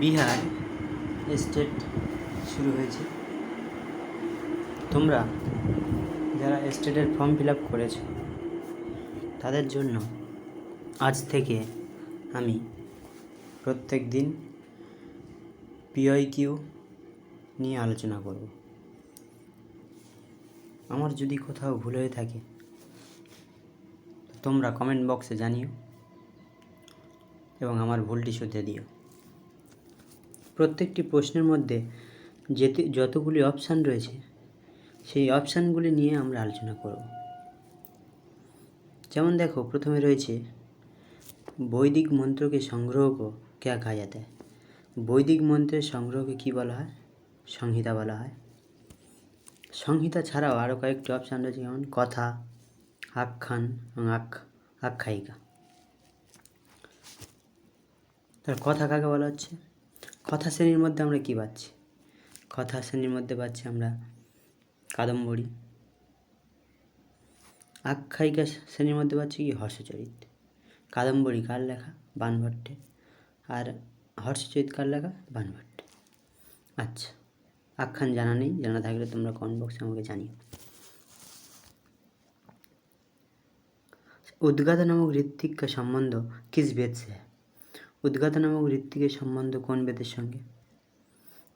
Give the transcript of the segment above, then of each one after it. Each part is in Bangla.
বিহার স্টেট শুরু হয়েছে। তোমরা যারা স্টেটের ফর্ম ফিল আপ করেছো তাদের জন্য আজ থেকে আমি প্রত্যেক দিন PYQ নিয়ে আলোচনা করব। আমার যদি কোথাও ভুল হয়ে থাকে তোমরা কমেন্ট বক্সে জানিও এবং আমার ভুলটি শুধরে দিও। প্রত্যেকটি প্রশ্নের মধ্যে যতগুলি অপশান রয়েছে সেই অপশানগুলি নিয়ে আমরা আলোচনা করব। যেমন দেখো, প্রথমে রয়েছে বৈদিক মন্ত্রকে সংগ্রহ को क्या कहा जाता है। বৈদিক মন্ত্রের সংগ্রহকে কী বলা হয়? সংহিতা বলা হয়। সংহিতা ছাড়াও আরও কয়েকটি অপশান রয়েছে, যেমন কথা, আখ্যান এবং আখ্যায়িকা। তার কথা কাকে বলা হচ্ছে? কথা শ্রেণীর মধ্যে আমরা কী পাচ্ছি? কথা শ্রেণীর মধ্যে পাচ্ছি আমরা কাদম্বরী। আখ্যায়িকা শ্রেণীর মধ্যে পাচ্ছি কি? হর্ষচরিত। কাদম্বরী কার লেখা? বাণভট্টের। আর হর্ষচরিত কার লেখা? বাণভট্টের। আচ্ছা, আখ্যান জানা নেই, জানা থাকলে তোমরা কমেন্ট বক্সে আমাকে জানিও। उद्गाता नामक ऋत्विक का संबंध किस वेद से है? उद्गाता नामक ऋत्विकेर सम्बन्ध कोन वेदेर संगे?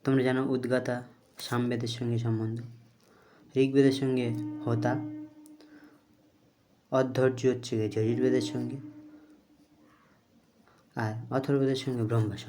তোমরা জানো উদ্গাতা সামবেদের সঙ্গে সম্বন্ধ, ঋগ্বেদের সঙ্গে হোতা, অধ্যর্য হচ্ছে যজুর্বেদের সঙ্গে, আর অথর্ববেদের সঙ্গে ব্রহ্মা।